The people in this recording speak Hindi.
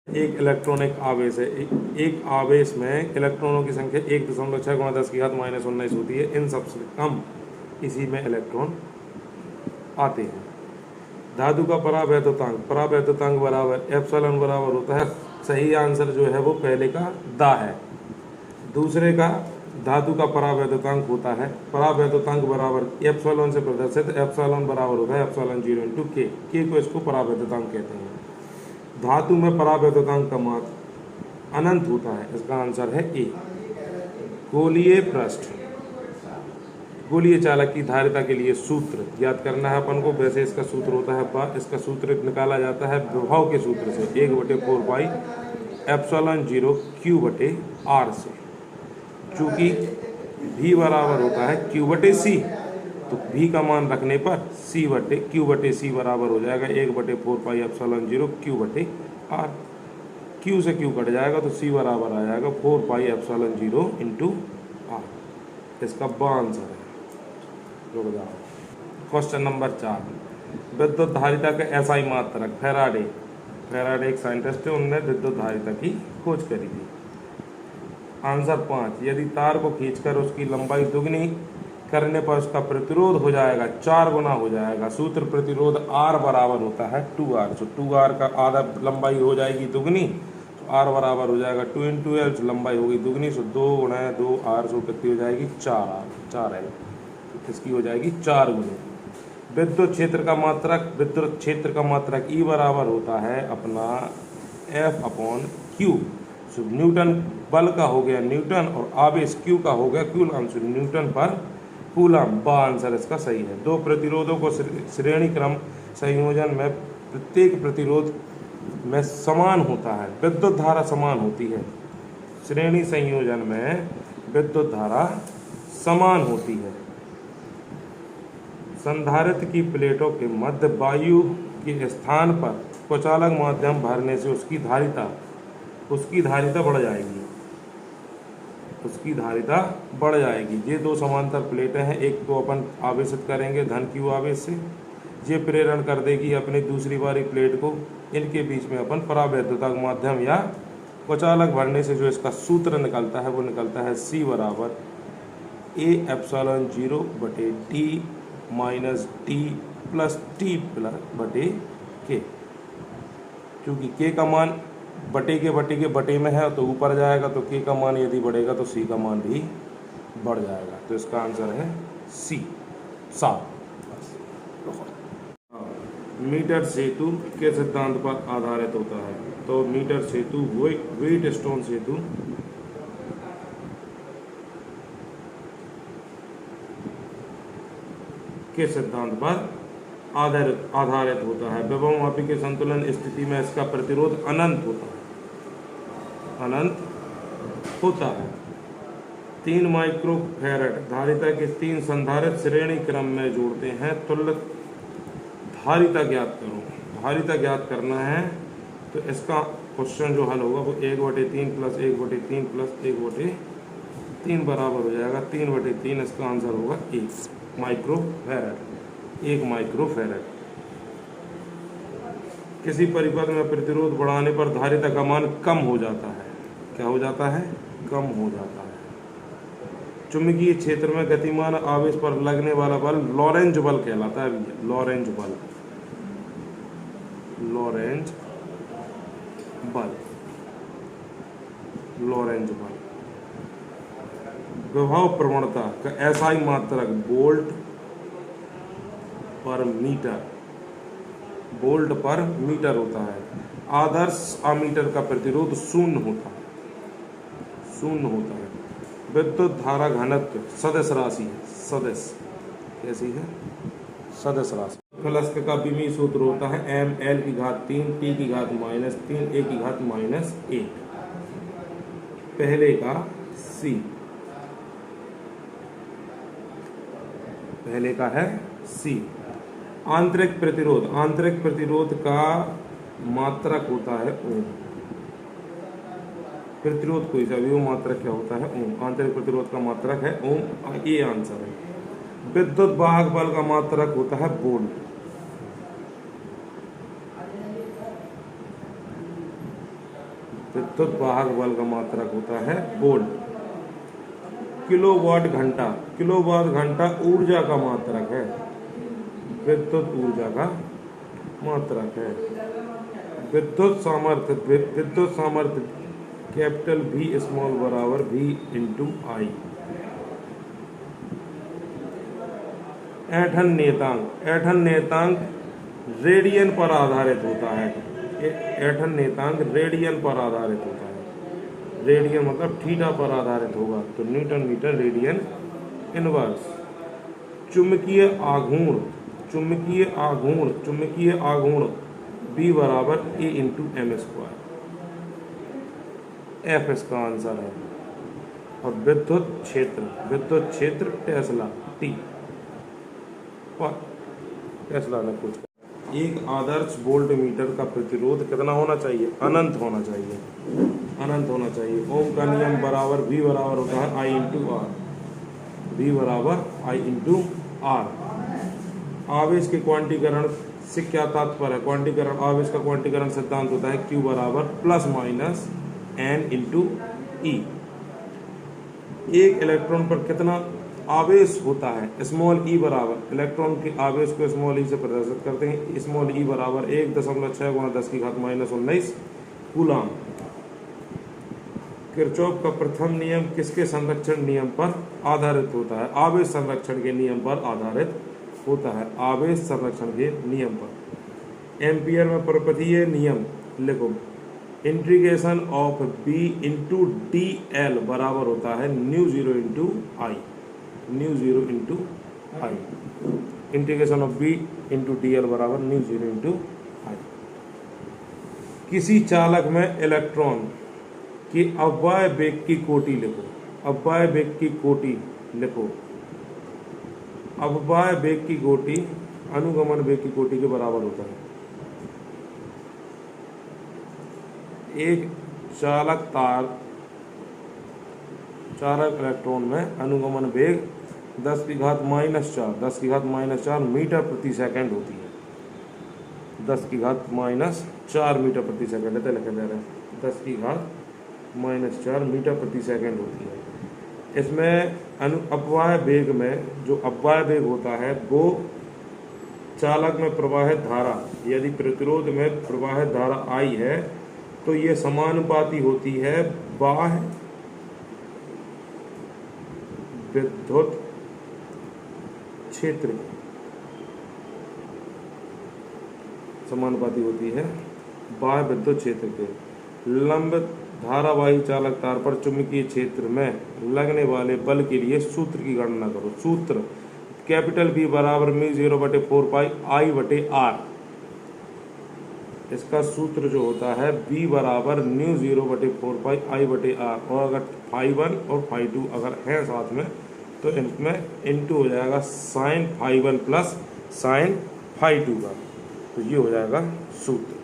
एक इलेक्ट्रॉन एक आवेश है, एक आवेश में इलेक्ट्रॉनों की संख्या 1.6 गुणा 10 की घात -19 होती है। इन सबसे कम इसी में इलेक्ट्रॉन आते हैं। धातु का परावैद्युतांक बराबर एप्सिलॉन बराबर होता है, सही आंसर जो है वो पहले का दा है। दूसरे का धातु का परावैद्युतांक होता है, परावैद्युतांक बराबर एप्सिलॉन से प्रदर्शित, एप्सिलॉन बराबर होता है एप्सिलॉन 0 इंटू के को इसको परावैद्युतांक कहते हैं। धातु में परावैद्युतांक का मान अनंत होता है, इसका आंसर है ए। गोलीय पृष्ठ, गोलीय चालक की धारिता के लिए सूत्र याद करना है अपन को। वैसे इसका सूत्र होता है बा, इसका सूत्र निकाला जाता है विभव के सूत्र से 1/4 पाई एप्सिलॉन 0 Q बटे R से। चूंकि V बराबर होता है Q बटे C, तो V का मान रखने पर Q बटे C बराबर हो जाएगा 1/4 पाई एप्सिलॉन 0 Q बटे R। Q से Q कट जाएगा तो C बराबर आ जाएगा 4 पाई एप्सिलॉन 0 इंटू R। इसका ब आंसर है। रुक जाओ, क्वेश्चन नंबर 4, विद्युत धारिता का एसआई मात्रक फैराडे एक साइंटिस्ट है, उन्होंने विद्युत धारिता की खोज करी थी। आंसर 5, यदि तार को खींचकर उसकी लंबाई दुगनी करने पर उसका प्रतिरोध हो जाएगा 4 गुना हो जाएगा। सूत्र प्रतिरोध R बराबर होता है 2R। तो 2R का आधा लंबाई हो जाएगी दुगनी, तो R बराबर हो जाएगा 2 इंटू L, लंबाई होगी दुगनी, सो 2 गुणा 2R, सो कितनी हो जाएगी 4L, इसकी हो जाएगी 4 गुनी। विद्युत क्षेत्र का मात्रक E बराबर होता है अपना F/Q। न्यूटन बल का हो गया न्यूटन, और आवेश Q का हो गया कूलम, न्यूटन पर कूलम। ब आंसर इसका सही है। दो प्रतिरोधों को श्रेणी क्रम संयोजन में प्रत्येक प्रतिरोध में समान होता है, विद्युत धारा समान होती है। श्रेणी संयोजन में विद्युत धारा समान होती है। संधारित्र की प्लेटों के मध्य वायु के स्थान पर कुचालक माध्यम भरने से उसकी धारिता बढ़ जाएगी। ये दो समांतर प्लेटें हैं, एक को अपन आवेशित करेंगे धन Q आवेश से, ये प्रेरण कर देगी अपनी दूसरी वाली प्लेट को। इनके बीच में अपन परावैद्युतांक माध्यम या कुचालक भरने से जो इसका सूत्र निकलता है वो निकलता है C बराबर A एप्सिलॉन 0 बटे D minus D plus T बटे K। क्योंकि K का मान बटे के में है तो ऊपर जाएगा, तो K का मान यदि बढ़ेगा तो C का मान भी बढ़ जाएगा। तो इसका आंसर है C 7। मीटर सेतु के सिद्धांत पर आधारित होता है। तो मीटर सेतु व्हीटस्टोन सेतु के सिद्धांत पर आधारित होता है। विभवमापी के संतुलन स्थिति में इसका प्रतिरोध अनंत होता है। 3 माइक्रोफैरड धारिता के 3 संधारित्र श्रेणी क्रम में जोड़ते हैं। तुल्य धारिता ज्ञात करो। धारिता ज्ञात करना है तो इसका क्वेश्चन जो हल होगा वो 1/3 प्लस 1/3 प्लस 1/3 बराबर हो जाएगा 3/3। इसका आंसर होगा 1 माइक्रोफैरड। किसी परिपथ में प्रतिरोध बढ़ाने पर धारिता का मान कम हो जाता है। क्या हो जाता है? कम हो जाता है। चुंबकीय क्षेत्र में गतिमान आवेश पर लगने वाला बल लॉरेंज बल कहलाता है। लॉरेंज बल। विभव प्रवणता का एसआई मात्रक वोल्ट पर मीटर होता है। आदर्श अमीटर का प्रतिरोध शून्य होता है। विद्युत धारा घनत्व सदिश राशि है। कैसी है? सदिश राशि। फ्लक्स का विमीय सूत्र होता है mL की घात 3 T की घात -3 A की घात -1। पहले का है C। आंतरिक प्रतिरोध का मात्रक होता है ओम। प्रतिरोध कोई सा भी हो, मात्रक क्या होता है? ओम। आंतरिक प्रतिरोध का मात्रक है ओम। ये आंसर है। विद्युत वाहक बल का मात्रक होता है वोल्ट। विद्युत वाहक बल का मात्रक होता है वोल्ट। किलोवाट घंटा, किलोवाट घंटा ऊर्जा का मात्रक है, विद्युत ऊर्जा का मात्रक है। विद्युत सामर्थ्य, विद्युत सामर्थ्य कैपिटल V स्मॉल बराबर V इंटू आई। ऐंठन नेतांक, ऐंठन नेतांक रेडियन पर आधारित होता है। ऐंठन नेतांक रेडियन पर आधारित होता है। रेडियन मतलब थीटा पर आधारित होगा, तो न्यूटन मीटर रेडियन इनवर्स। चुंबकीय आघूर्ण, चुंबकीय आघूर्ण, चुंबकीय आघूर्ण B बराबर A into M square, F इसका आंसर है। और विद्युत क्षेत्र, विद्युत क्षेत्र टेस्ला T और टेस्ला ने पूछा एक आदर्श वोल्ट मीटर का प्रतिरोध कितना होना चाहिए? अनंत होना चाहिए, अनंत होना चाहिए। ओम का नियम बराबर V बराबर होता है I इंटू आर, V बराबर I इंटू आर। आवेश के क्वांटीकरण से क्या तात्पर्य है? क्वांटीकरण, आवेश का क्वांटीकरण सिद्धांत होता है Q बराबर प्लस माइनस N इंटू ई। एक इलेक्ट्रॉन पर कितना आवेश होता है? स्मॉल ई बराबर, इलेक्ट्रॉन के आवेश को स्मॉल ई से प्रदर्शित करते हैं। स्मॉल ई बराबर 1.6 गुणा 10 की घात माइनस 19 कूलाम। किरचॉफ का प्रथम नियम किसके संरक्षण नियम पर आधारित होता है? आवेश संरक्षण के नियम पर आधारित होता है, आवेश संरक्षण के नियम पर। एम्पियर में परपथीय नियम लिखो। Integration of B into D L बराबर होता है mu zero into I, mu zero into I. Integration of B into D L बराबर न्यू जीरो इंटू आई। किसी चालक में इलेक्ट्रॉन की अव्यय वेग की कोटि लिखो, अव्यय वेग की कोटि लिखो। अव्यय वेग की कोटि अनुगमन वेग की कोटि के बराबर होता है। एक चालक तार, चालक इलेक्ट्रॉन में अनुगमन वेग 10 की घात माइनस 4, 10 की घात माइनस 4 मीटर प्रति सेकंड होती है। 10 की घात माइनस 4 मीटर प्रति सेकंड है, लिखे जा रहे हैं 10 की घात माइनस 4 मीटर प्रति सेकंड होती है। इसमें अपवाय वेग में जो अपवाय वेग होता है वो चालक में प्रवाहित धारा, यदि प्रतिरोध में प्रवाहित धारा I है तो ये समानुपाती होती है बाह्य विद्युत क्षेत्र, समानुपाती होती है बाह्य विद्युत क्षेत्र के। लंब धारावाही चालक तार पर चुंबकीय क्षेत्र में लगने वाले बल के लिए सूत्र की गणना करो। सूत्र कैपिटल B बराबर μ0/4 पाई I/r। इसका सूत्र जो होता है B बराबर μ0/4 पाई I/r। और अगर φ1 और φ2 अगर हैं साथ में तो इनमें इंटू हो जाएगा sin φ1 प्लस sin φ2 का, तो ये हो जाएगा सूत्र।